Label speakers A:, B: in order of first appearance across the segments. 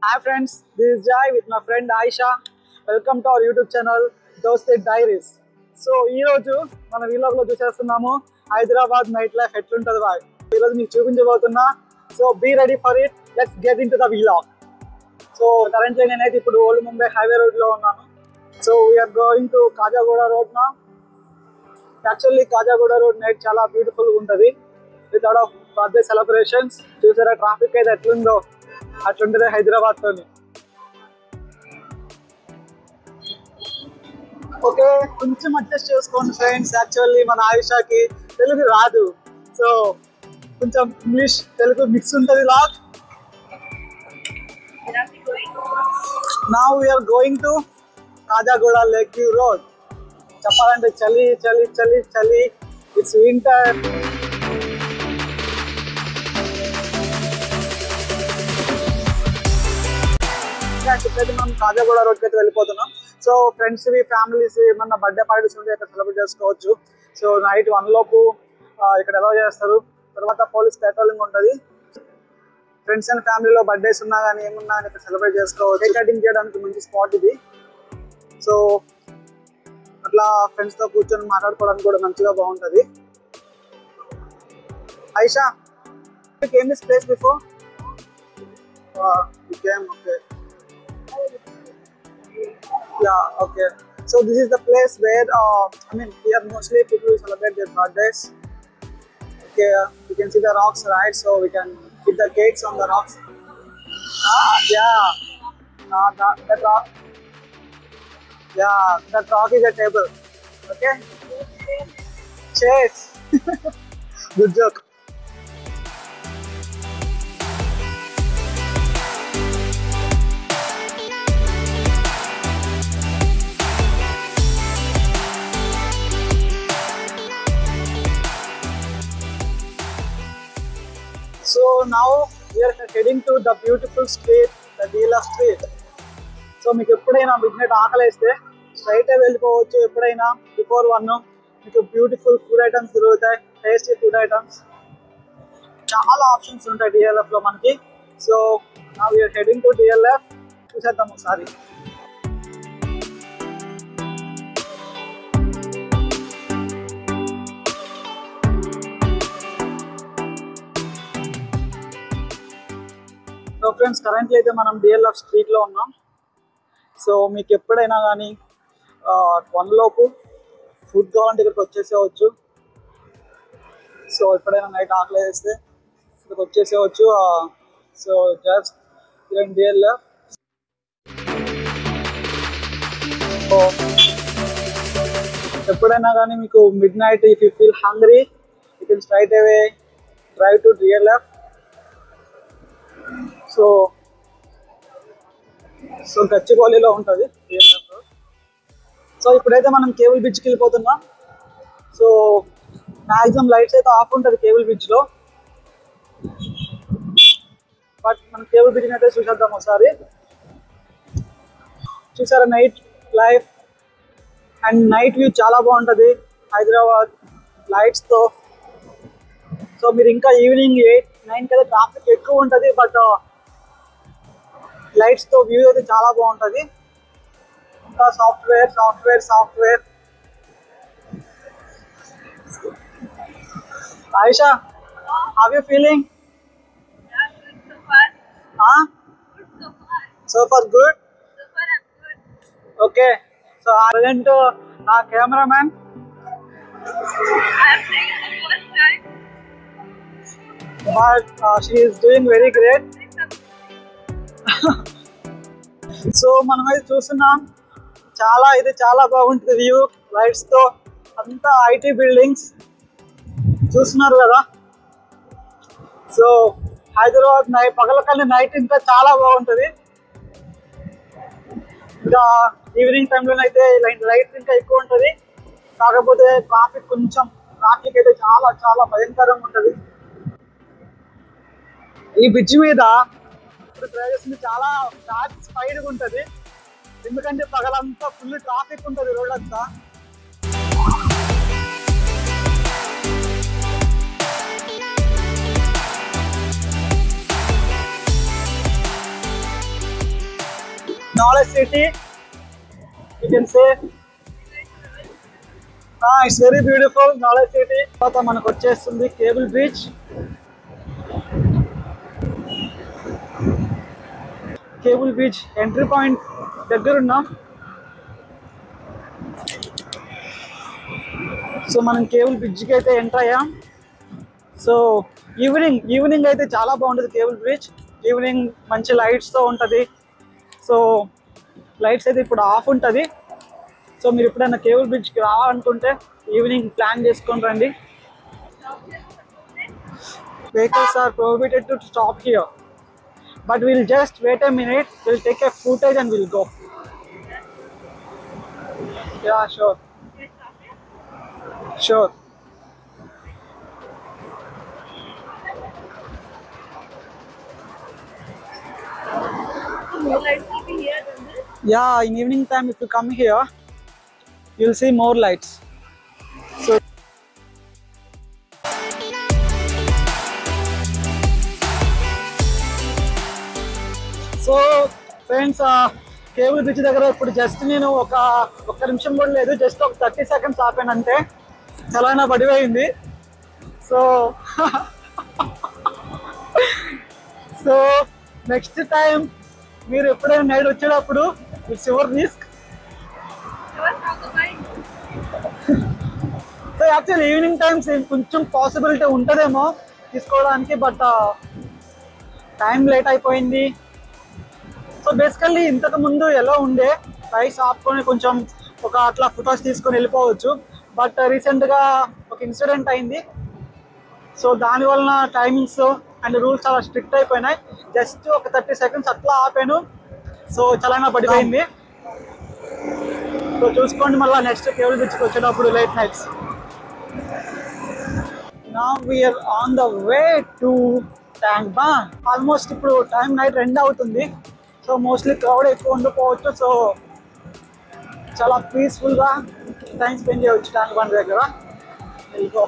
A: Hi friends, this is Jai with my friend Aisha. Welcome to our YouTube channel Doste Diaries. So ఈ రోజు మన vlog లో చూసేస్తున్నాము Hyderabad night life ఎట్లుంటది బాయ్. ఈ రోజు మీకు చూపించబోతున్నా. So be ready for it. Let's get into the vlog. So currently నేనైతే ఇప్పుడు ఓల్డ్ ముంబై హైవే రోడ్ లో ఉన్నాను. So we are going to Kajaguda road నా. యాక్చువల్లీ కాజాగూడ రోడ్ నైట్ చాలా బ్యూటిఫుల్ ఉంటుంది with lot of birthday celebrations. చూసారా ట్రాఫిక్ అయితే ఎట్లుందో అట్లుంటది హైదరాబాద్ తోని. ఓకే కొంచెం అడ్జస్ట్ చేసుకోండి ఫ్రెండ్స్. యాక్చువల్లీ మన ఆయిషాకి తెలుగు రాదు, సో కొంచెం ఇంగ్లీష్ తెలుగు మిక్స్ ఉంటుంది log. Now we are going to Kajaguda lake view road. చెప్పాలంటే చలి చలి చలి చలి, ఇట్స్ వింటర్. ఇప్పుడైతే మనం కాజాగూడ రోడ్కి అయితే వెళ్ళిపోతున్నాం. సో ఫ్రెండ్స్ ఫ్యామిలీస్ ఏమన్నా బర్త్డే పార్టీస్ ఉంటే ఇక్కడ సెలబ్రేట్ చేసుకోవచ్చు. సో నైట్ 1 లోపు ఇక్కడ ఎలా చేస్తారు. తర్వాత పోలీస్ పెట్రోలింగ్ ఉంటుంది. ఫ్రెండ్స్ అండ్ ఫ్యామిలీలో బర్త్డేస్ ఉన్నా కానీ ఏమున్నా కానీ ఇక్కడ సెలబ్రేట్ చేసుకోవచ్చు. కేక్ కటింగ్ చేయడానికి మంచి స్పాట్ ఇది. సో అట్లా ఫ్రెండ్స్తో కూర్చొని మాట్లాడుకోవడానికి కూడా మంచిగా బాగుంటుంది. Aisha came this place before? You came, okay. Yeah, okay. So this is the place where here mostly people celebrate their birthdays. Okay, you can see the rocks, right? So we can keep the cakes on the rocks. Yeah. That rock. Yeah, that rock is a table. Okay. Cheers. Good joke. So now we are heading to the beautiful street, the DLF street. So మీకు ఎప్పుడైనా midnight ఆకలేస్తే straight వెళ్ళిపోవచ్చు. ఎప్పుడైనా before 1 మీకు beautiful food items దొరుకుతాయి, tasty food items. చాలా options ఉంటాయి DLF లో మనకి. So now we are heading to DLF. చూసేద్దాం ఒకసారి. సో ఫ్రెండ్స్ కరెంట్లీ అయితే మనం DLF స్ట్రీట్లో ఉన్నాం. సో మీకు ఎప్పుడైనా కానీ 1 లోపు ఫుడ్ కావాలంటే ఇక్కడికి వచ్చేసేవచ్చు. సో ఎప్పుడైనా నైట్ ఆకలి వేస్తే ఇక్కడికి వచ్చేసేవచ్చు. So just DLF. సో ఎప్పుడైనా కానీ మీకు midnight if you feel hungry you can straight away drive to DLF. So గచ్చిబౌలిలో ఉంటుంది DLF. సో ఇప్పుడైతే మనం కేబుల్ బ్రిడ్జ్కి వెళ్ళిపోతున్నాం. సో మ్యాక్సిమం లైట్స్ అయితే ఆఫ్ ఉంటుంది కేబుల్ బ్రిడ్జ్లో, బట్ మనం కేబుల్ బ్రిడ్జ్ని అయితే చూసేద్దాం ఒకసారి. చూసారా night life and night view చాలా బాగుంటుంది హైదరాబాద్ లైట్స్తో. సో మీరు ఇంకా ఈవినింగ్ 8-9 కదా ట్రాఫిక్ ఎక్కువ ఉంటుంది, బట్ లైట్స్తో వ్యూ అయితే చాలా బాగుంటుంది. ఇంకా software. Aisha, how are you feeling?
B: Yeah, good so far. Good so far.
A: So far good?
B: So far I'm good.
A: Okay. So I present our cameraman.
B: I'm playing for the first time.
A: But she is doing very great. So మనమైతే చూస్తున్నాం చాలా బాగుంటుంది view లైట్స్తో. అంతా IT buildings చూస్తున్నారు కదా. So Hyderabad పగల కన్నా night ఇంకా చాలా బాగుంటుంది. ఇంకా ఈవినింగ్ టైంలోనైతే లైట్స్ ఇంకా ఎక్కువ ఉంటుంది. కాకపోతే ట్రాఫిక్ అయితే చాలా భయంకరంగా ఉంటుంది. ఈ బ్రిడ్జ్ మీద ఇప్పుడు డ్రైవ్ చేస్తుంది చాలా సాటిస్ఫైడ్గా ఉంటుంది, ఎందుకంటే పగలంతా ఫుల్ ట్రాఫిక్ ఉంటుంది రోడ్ అంతా. Knowledge City, you can say. It's very beautiful, Knowledge City. తర్వాత మనకు వచ్చేస్తుంది cable bridge. Cable bridge entry point దగ్గర ఉన్నాం. సో మనం కేబుల్ బ్రిడ్జ్కి అయితే ఎంటర్ అయ్యాం. సో ఈవినింగ్ అయితే చాలా బాగుంటుంది కేబుల్ బ్రిడ్జ్. ఈవినింగ్ మంచి లైట్స్తో ఉంటుంది. సో లైట్స్ అయితే ఇప్పుడు ఆఫ్ ఉంటుంది. సో మీరు ఎప్పుడైనా కేబుల్ బ్రిడ్జ్కి రావాలనుకుంటే ఈవినింగ్ ప్లాన్ చేసుకొని రండి. Vehicles are prohibited to stop here, but we'll just wait a minute. We'll take a footage and we'll go. Yeah, sure.
B: More lights will be here than this.
A: Yeah, in evening time if you come here, you'll see more lights. So friends, cable bridge దగ్గర ఇప్పుడు just నేను ఒక్క నిమిషం కూడా లేదు, just ఒక 30 seconds ఆపాను అంతే. చాలా పడిపోయింది. సో సో నెక్స్ట్ టైం మీరు ఎప్పుడైనా నైట్ వచ్చేటప్పుడు it's your risk. So actual evening times కొంచెం పాసిబిలిటీ ఉంటుందేమో తీసుకోవడానికి, బట్ టైం లేట్ అయిపోయింది. సో బేసికల్లీ ఇంతకు ముందు ఎలా ఉండే రైస్ ఆపుకొని కొంచెం అట్లా ఫొటోస్ తీసుకొని వెళ్ళిపోవచ్చు. బట్ రీసెంట్గా ఒక ఇన్సిడెంట్ అయింది. సో దానివలన టైమింగ్స్ అండ్ రూల్స్ చాలా స్ట్రిక్ట్ అయిపోయినాయి. జస్ట్ ఒక 30 seconds అట్లా ఆపాను. సో చాలా పడిపోయింది. సో చూసుకోండి మళ్ళీ నెక్స్ట్ కేబుల్ బ్రిడ్జ్కి వచ్చేటప్పుడు late nights. Now we are on the way to tank bund. Almost ఇప్పుడు టైం నైట్ 2 అవుతుంది. సో మోస్ట్లీ క్రౌడ్ ఎక్కువ ఉండకపోవచ్చు. సో చాలా పీస్ఫుల్గా టైం స్పెండ్ చేయవచ్చు ట్యాంక్ బండ్ దగ్గర. వెళ్ళిపో.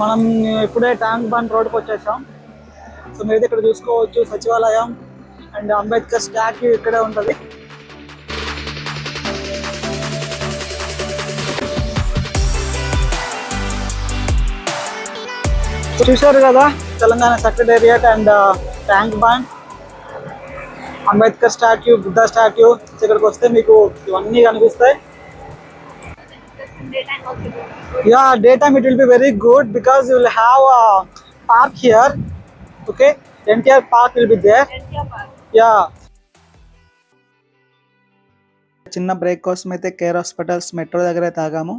A: మనం ఇప్పుడే ట్యాంక్ బండ్ రోడ్కి వచ్చేసాం. సో మీరు ఇక్కడ చూసుకోవచ్చు సచివాలయం అండ్ అంబేద్కర్ స్టాట్యూ ఇక్కడే ఉంటుంది. చూశారు కదా Telangana secretariat and tank bund, Ambedkar statue, Buddha statue. ఇక్కడికి వస్తే మీకు ఇవన్నీ కనిపిస్తాయి. Yeah, daytime it will be very good because you will have a park here. Okay, NTR park will be there. Yeah. చిన్న బ్రేక్ కోసం అయితే కేర్ హాస్పిటల్స్ మెట్రో దగ్గర అయితే ఆగాము.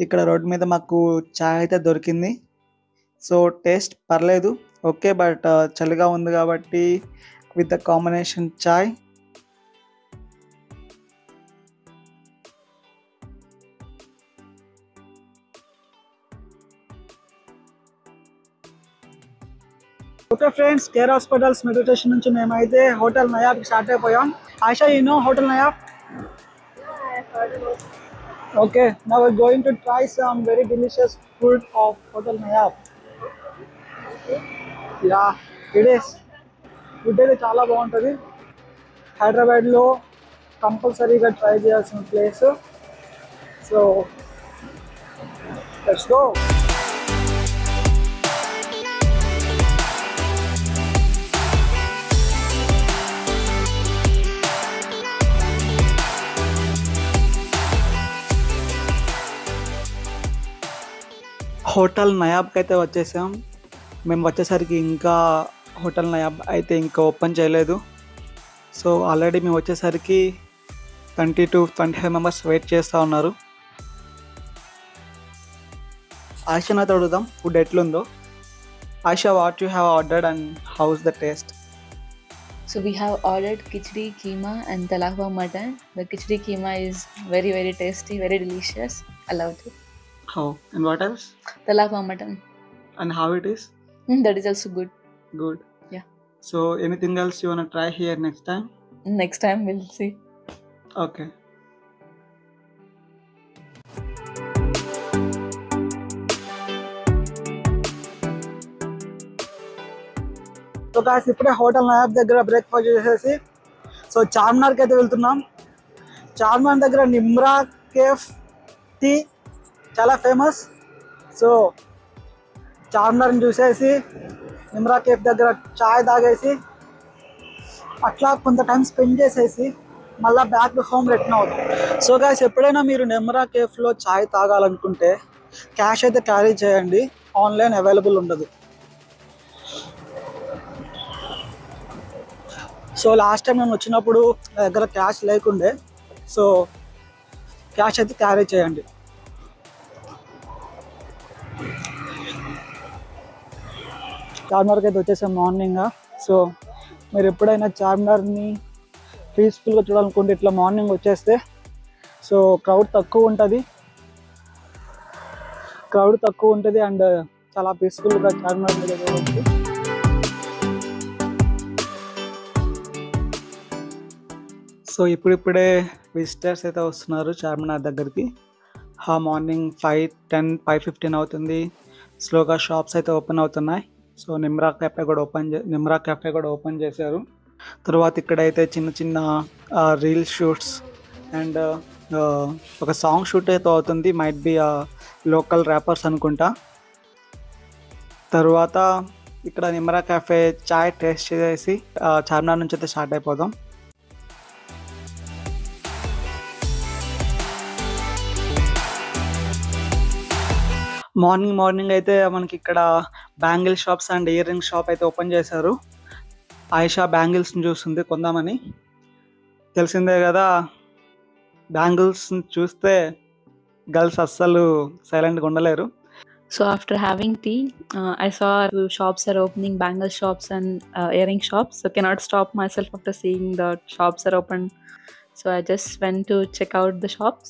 A: ఇక్కడ రోడ్ మీద మాకు చాయ్ అయితే దొరికింది. సో టేస్ట్ పర్లేదు, ఓకే, బట్ చలిగా ఉంది కాబట్టి with the combination chai. Okay friends, care hospitals metro station నుంచి మేమైతే హోటల్ నయాబ్కి స్టార్ట్ అయిపోయాం. Ayesha, you know hotel Nayab? Okay, now we're going to try some very delicious food of Hotel Nayab. Yeah, it is. Food అయితే చాలా బాగుంటుంది. హైదరాబాద్లో కంపల్సరీగా try చేయాల్సిన place. So let's go. Hotel నయాబ్కి అయితే వచ్చేసాం. మేము వచ్చేసరికి ఇంకా హోటల్ నయాబ్ అయితే ఇంకా ఓపెన్ చేయలేదు. సో ఆల్రెడీ మేము వచ్చేసరికి 20 to 25 మెంబర్స్ వెయిట్ చేస్తూ ఉన్నారు. ఆయిషాని అడుగుదాం ఫుడ్ ఎట్లుందో. Ayesha, what you have ordered and how is the taste?
C: So we have ordered khichdi keema and talakwa mutton. The khichdi keema is very very tasty, very delicious. I loved it.
A: How and what else?
C: Talakwa mutton.
A: And how it is?
C: That is also good.
A: Good.
C: Yeah.
A: So anything else you want to try here next time?
C: Next time we'll see.
A: Okay. So guys ఇప్పుడే hotel Nayab దగ్గర breakfast చేసేసి so చార్మినార్కి అయితే వెళ్తున్నాం. చార్మినార్ దగ్గర Nimra cafe tea చాలా famous. So చార్మినార్ని చూసేసి Nimra cafe దగ్గర చాయ్ తాగేసి అట్లా కొంత టైం స్పెండ్ చేసేసి మళ్ళీ బ్యాక్ టు హోమ్ రిటర్న్ అవుతాం. సో గాయస్ ఎప్పుడైనా మీరు నిమ్రా కేఫ్లో చాయ్ తాగాలనుకుంటే క్యాష్ అయితే క్యారీ చేయండి, ఆన్లైన్ అవైలబుల్ ఉండదు. సో లాస్ట్ టైం నేను వచ్చినప్పుడు నా దగ్గర క్యాష్ లేకుండే, సో క్యాష్ అయితే క్యారీ చేయండి. చార్మినార్కి అయితే వచ్చేసాం మార్నింగ్గా. సో మీరు ఎప్పుడైనా చార్మినార్ని పీస్ఫుల్గా చూడాలనుకుంటే ఇట్లా మార్నింగ్ వచ్చేస్తే సో క్రౌడ్ తక్కువ ఉంటుంది అండ్ చాలా పీస్ఫుల్గా చార్మినార్ మీద చూడవచ్చు. సో ఇప్పుడిప్పుడే విజిటర్స్ అయితే వస్తున్నారు చార్మినార్ దగ్గరికి. మార్నింగ్ 5:10-5:15 అవుతుంది. స్లోగా షాప్స్ అయితే ఓపెన్ అవుతున్నాయి. సో నిమ్రా క్యాఫే కూడా ఓపెన్ చేశారు. తర్వాత ఇక్కడైతే చిన్న చిన్న రీల్ షూట్స్ అండ్ ఒక సాంగ్ షూట్ అయితే అవుతుంది. మైట్ బి లోకల్ ర్యాపర్స్ అనుకుంటా. తర్వాత ఇక్కడ నిమ్రా క్యాఫే చాయ్ టేస్ట్ చేసి చార్మినార్ నుంచి అయితే స్టార్ట్ అయిపోదాం. మార్నింగ్ అయితే మనకి ఇక్కడ bangle shops and ear ring shop అయితే ఓపెన్ చేశారు. ఆయిషా బ్యాంగిల్స్ని చూస్తుంది కొందామని. తెలిసిందే కదా, బ్యాంగిల్స్ని చూస్తే గర్ల్స్ అస్సలు సైలెంట్గా ఉండలేరు.
C: So after having tea, I saw shops are opening, bangle shops and earring shops. So cannot stop myself after seeing the shops are open. So I just went to check out the shops.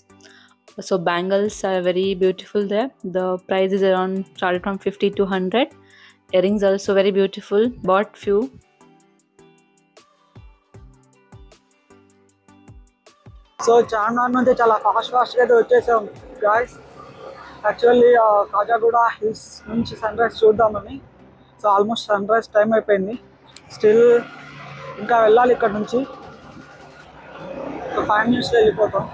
C: So bangles are very beautiful there. The price is around started from 50 to 100. Earrings also very beautiful. Bought few.
A: So Charminar నుంచి చాలా ఫాస్ట్గా అయితే వచ్చేసాం guys. Actually Kajaguda hills నుంచి sun rise చూద్దామని. So almost sun rise time అయిపోయింది. Still ఇంకా వెళ్ళాలి ఇక్కడ నుంచి. ఒక 5 minutesలో వెళ్ళిపోతాం.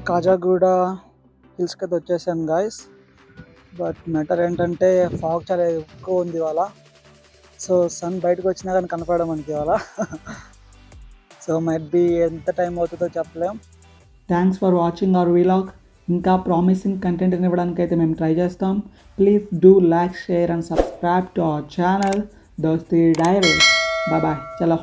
A: కాజాగూడ హిల్స్కి అయితే వచ్చేసాను గాయస్. బట్ మ్యాటర్ ఏంటంటే ఫాగ్ చాలా ఎక్కువ ఉంది ఇవాళ. సో సన్ బయటకు వచ్చినా కానీ కనపడడం మనకి ఇవాళ. సో మైట్ బి ఎంత టైం అవుతుందో చెప్పలేం. Thanks for watching our vlog. ఇంకా ప్రామిసింగ్ కంటెంట్ ఇవ్వడానికి అయితే మేము ట్రై చేస్తాం. Please do like, share and subscribe to our channel Dosti diaries. Bye చలో.